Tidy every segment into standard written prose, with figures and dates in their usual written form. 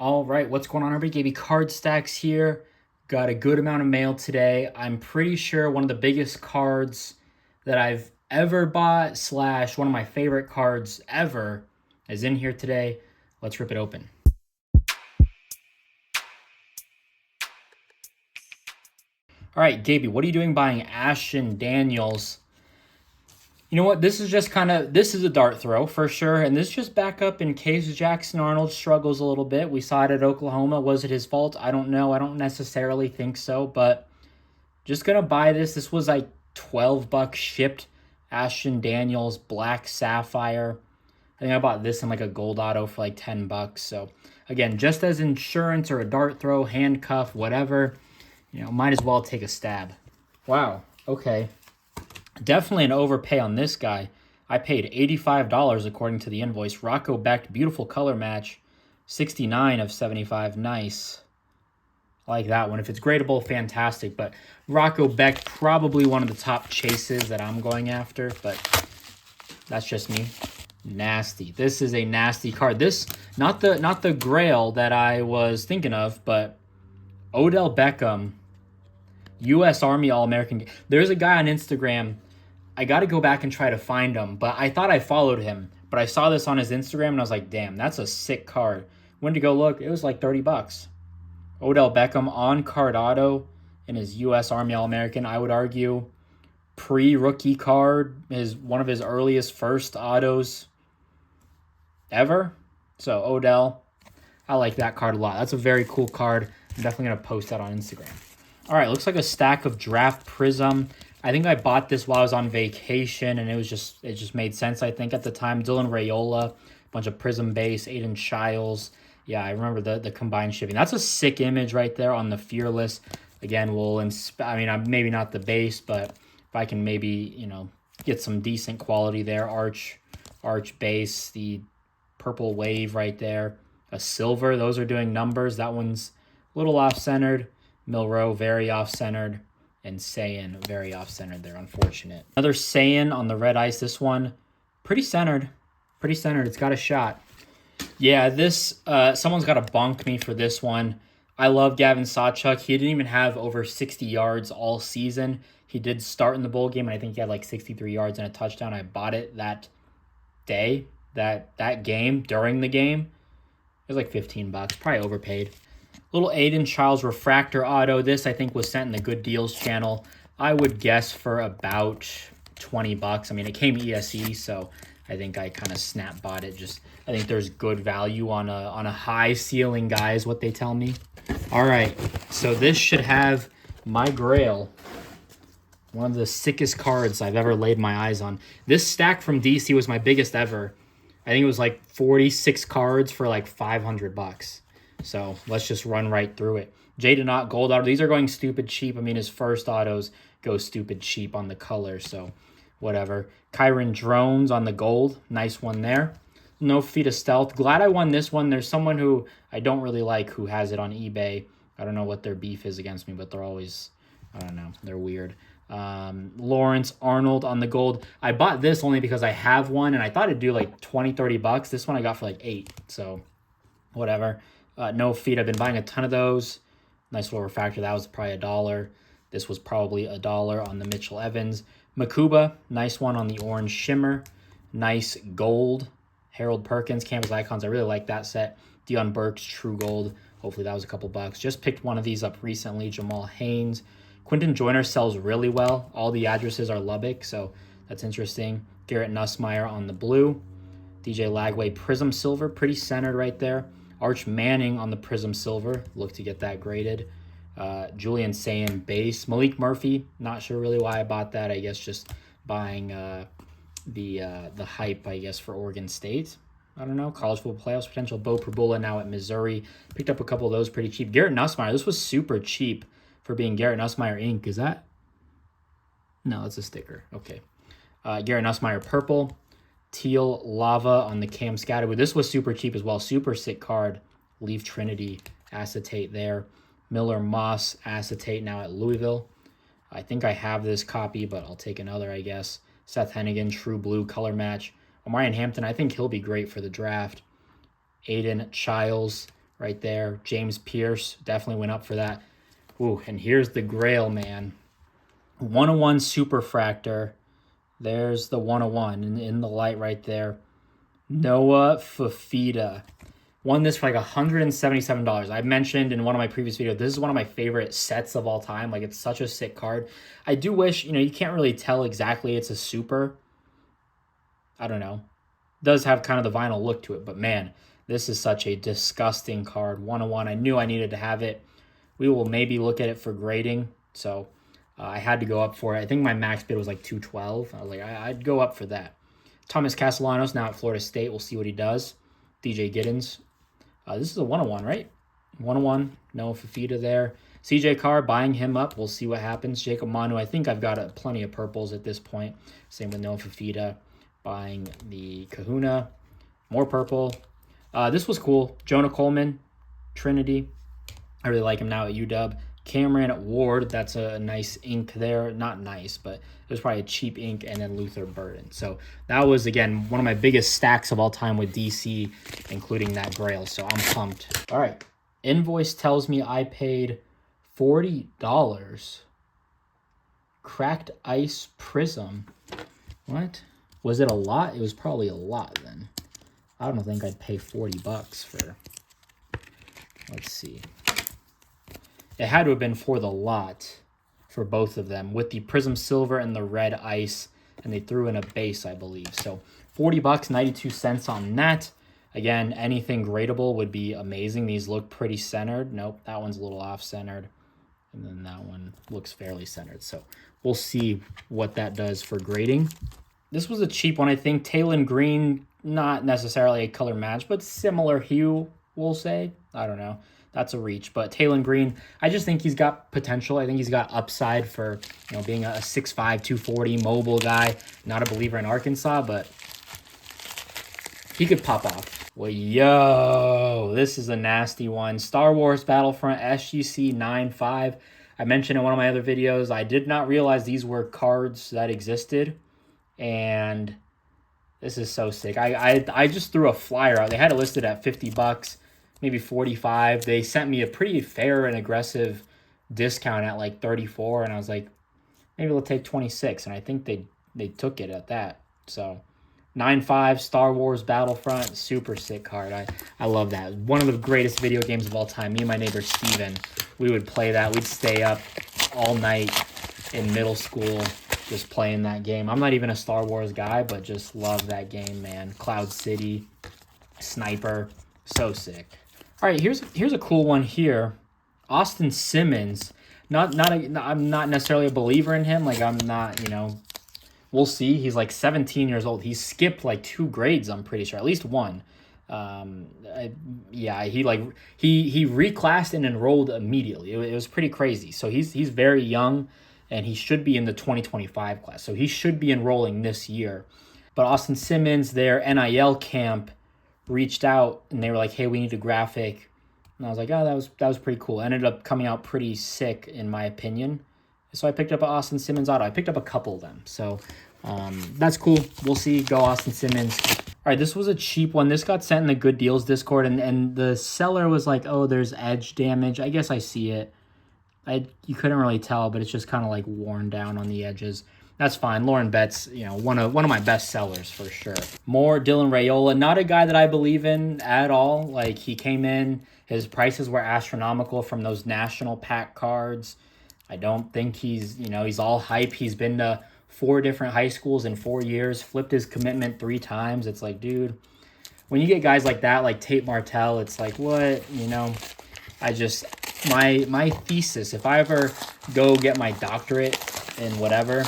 All right, what's going on, everybody? Gaby Card Stacks here. Got a good amount of mail today. I'm pretty sure one of the biggest cards that I've ever bought / one of my favorite cards ever is in here today. Let's rip it open. All right, Gaby, what are you doing buying Ashton Daniels? You know what? This is a dart throw for sure. And this is just back up in case Jackson Arnold struggles a little bit. We saw it at Oklahoma. Was it his fault? I don't know. I don't necessarily think so, but just going to buy this. This was like $12 shipped. Ashton Daniels, Black Sapphire. I think I bought this in like a gold auto for like $10. So again, just as insurance or a dart throw, handcuff, whatever, might as well take a stab. Wow. Okay. Definitely an overpay on this guy. I paid $85 according to the invoice. Rocco Beck, beautiful color match. 69 of 75. Nice. I like that one. If it's gradable, fantastic. But Rocco Beck, probably one of the top chases that I'm going after. But that's just me. Nasty. This is a nasty card. This, not the Grail that I was thinking of, but Odell Beckham, U.S. Army All-American. There's a guy on Instagram. I got to go back and try to find him, but I thought I followed him. But I saw this on his Instagram, and I was like, damn, that's a sick card. Went to go look. It was like $30. Odell Beckham on card auto in his U.S. Army All-American. I would argue pre-rookie card is one of his earliest first autos ever. So Odell, I like that card a lot. That's a very cool card. I'm definitely going to post that on Instagram. All right, looks like a stack of Draft Prism. I think I bought this while I was on vacation, and it just made sense, I think, at the time. Dylan Raiola, bunch of Prism base, Aiden Shiles. Yeah, I remember the combined shipping. That's a sick image right there on the Fearless. Again, I'm maybe not the base, but if I can maybe, get some decent quality there. Arch base, the purple wave right there. A silver, those are doing numbers. That one's a little off-centered. Milrow, very off-centered. And Saiyan, very off-centered there, unfortunate. Another Saiyan on the red ice. This one, pretty centered. Pretty centered. It's got a shot. Yeah, this, someone's got to bonk me for this one. I love Gavin Sawchuk. He didn't even have over 60 yards all season. He did start in the bowl game, and I think he had like 63 yards and a touchdown. I bought it that day, that game, during the game. It was like $15. Probably overpaid. Little Aiden Shiles refractor auto. This, I think, was sent in the Good Deals channel. I would guess for about $20. I mean, it came ESE, so I think I kind of snap bought it. I think there's good value on a high ceiling guy is what they tell me. All right, so this should have my Grail. One of the sickest cards I've ever laid my eyes on. This stack from DC was my biggest ever. I think it was like 46 cards for like $500. So let's just run right through it. Jadenot gold auto. These are going stupid cheap. I mean, his first autos go stupid cheap on the color, so whatever. Kyron Drones on the gold. Nice one there. No Feet of Stealth. Glad I won this one. There's someone who I don't really like who has it on eBay. I don't know what their beef is against me, but they're always, I don't know, they're weird. Lawrence Arnold on the gold. I bought this only because I have one, and I thought it'd do like $20-30. This one I got for like $8, so whatever. No Feet. I've been buying a ton of those. Nice little refractor. That was probably $1. This was probably $1 on the Mitchell Evans. Makuba, nice one on the orange shimmer. Nice gold. Harold Perkins, Canvas Icons. I really like that set. Deion Burks, True Gold. Hopefully that was a couple bucks. Just picked one of these up recently. Jamal Haynes. Quinton Joyner sells really well. All the addresses are Lubbock, so that's interesting. Garrett Nussmeier on the blue. DJ Lagway Prism Silver. Pretty centered right there. Arch Manning on the Prism Silver. Look to get that graded. Julian Saiyan base. Malik Murphy. Not sure really why I bought that. I guess just buying the hype, I guess, for Oregon State. I don't know. College football playoffs potential. Bo Prabula now at Missouri. Picked up a couple of those pretty cheap. Garrett Nussmeier. This was super cheap for being Garrett Nussmeier Inc. Is that? No, it's a sticker. Okay. Garrett Nussmeier purple. Teal Lava on the Cam Scatterwood. This was super cheap as well. Super sick card. Leaf Trinity acetate there. Miller Moss acetate now at Louisville. I think I have this copy, but I'll take another, I guess. Seth Hennigan, True Blue color match. Omarion Hampton, I think he'll be great for the draft. Aiden Shiles, right there. James Pierce definitely went up for that. Ooh, and here's the Grail, man. 101 Superfractor. There's the 101 in the light right there. Noah Fafita. Won this for like $177. I mentioned in one of my previous videos, this is one of my favorite sets of all time. Like, it's such a sick card. I do wish, you can't really tell exactly it's a super. I don't know. It does have kind of the vinyl look to it, but man, this is such a disgusting card. 101. I knew I needed to have it. We will maybe look at it for grading. So I had to go up for it. I think my max bid was like 212. I was like, I'd go up for that. Thomas Castellanos now at Florida State. We'll see what he does. DJ Giddens. This is a 101, right? 101. Noah Fafita there. CJ Carr, buying him up. We'll see what happens. Jacob Manu. I think I've got plenty of purples at this point. Same with Noah Fafita. Buying the Kahuna. More purple. This was cool. Jonah Coleman. Trinity. I really like him now at UW. Cameron Ward, that's a nice ink there. Not nice, but it was probably a cheap ink. And then Luther Burden. So that was, again, one of my biggest stacks of all time with DC, including that Grail. So I'm pumped. All right. Invoice tells me I paid $40. Cracked Ice Prism. What? Was it a lot? It was probably a lot then. I don't think I'd pay $40 for... Let's see. It had to have been for the lot for both of them with the Prism Silver and the Red Ice, and they threw in a base, I believe. So $40, 92 cents on that. Again, anything gradable would be amazing. These look pretty centered. Nope, that one's a little off-centered. And then that one looks fairly centered. So we'll see what that does for grading. This was a cheap one, I think. Talon Green, not necessarily a color match, but similar hue, we'll say. I don't know. That's a reach. But Talon Green, I just think he's got potential. I think he's got upside for, being a 6'5", 240 mobile guy. Not a believer in Arkansas, but he could pop off. Well, yo, this is a nasty one. Star Wars Battlefront SGC 9.5. I mentioned in one of my other videos, I did not realize these were cards that existed. And this is so sick. I just threw a flyer out. They had it listed at $50. Maybe 45. They sent me a pretty fair and aggressive discount at like 34, and I was like, maybe we'll take 26, and I think they took it at that. So 9.5 Star Wars Battlefront, super sick card. I love that. One of the greatest video games of all time. Me and my neighbor Steven, we would play that. We'd stay up all night in middle school just playing that game. I'm not even a Star Wars guy, but just love that game, man. Cloud City, Sniper, so sick. All right, here's a cool one here. Austin Simmons. I'm not necessarily a believer in him. Like, I'm not, we'll see. He's like 17 years old. He skipped like 2 grades, I'm pretty sure. At least one. He reclassed and enrolled immediately. It was pretty crazy. So he's very young, and he should be in the 2025 class. So he should be enrolling this year. But Austin Simmons, their NIL camp, reached out and they were like, hey, we need a graphic. And I was like, oh, that was pretty cool. It ended up coming out pretty sick in my opinion. So I picked up an Austin Simmons auto. I picked up a couple of them. So that's cool. We'll see. Go Austin Simmons. All right, this was a cheap one. This got sent in the Good Deals Discord, and the seller was like, oh, there's edge damage. I guess I see it. You couldn't really tell, but it's just kind of like worn down on the edges. That's fine. Lauren Betts, one of my best sellers for sure. More Dylan Raiola, not a guy that I believe in at all. Like, he came in, his prices were astronomical from those national pack cards. I don't think he's all hype. He's been to 4 different high schools in 4 years, flipped his commitment 3 times. It's like, dude, when you get guys like that, like Tate Martell, it's like, what, my thesis, if I ever go get my doctorate in whatever,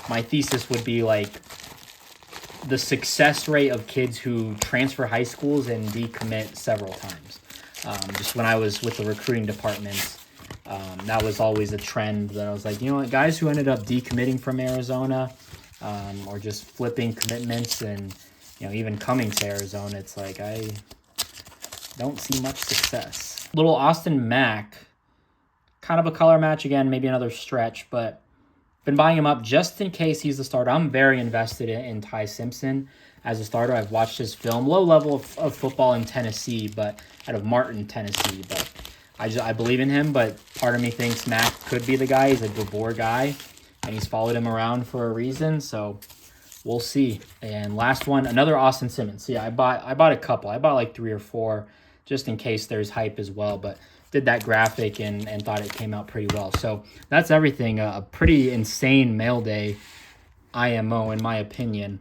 my thesis would be like the success rate of kids who transfer high schools and decommit several times. Just when I was with the recruiting departments, that was always a trend that I was like, guys who ended up decommitting from Arizona, or just flipping commitments and, even coming to Arizona, it's like, I don't see much success. Little Austin Mack, kind of a color match again, maybe another stretch, but been buying him up just in case he's the starter. I'm very invested in Ty Simpson as a starter. I've watched his film, low level of football in Tennessee, but out of Martin, Tennessee. But I believe in him, but part of me thinks Mac could be the guy. He's a DeBoer guy, and he's followed him around for a reason. So we'll see. And last one, another Austin Simmons. See, I bought a couple. I bought like 3 or 4 just in case there's hype as well. But did that graphic and thought it came out pretty well. So that's everything. A pretty insane mail day IMO, in my opinion,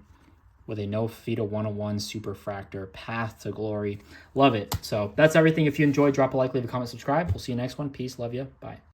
with a no Fita 101 Superfractor Path to Glory. Love it. So that's everything. If you enjoyed, drop a like, leave a comment, subscribe. We'll see you next one. Peace. Love you. Bye.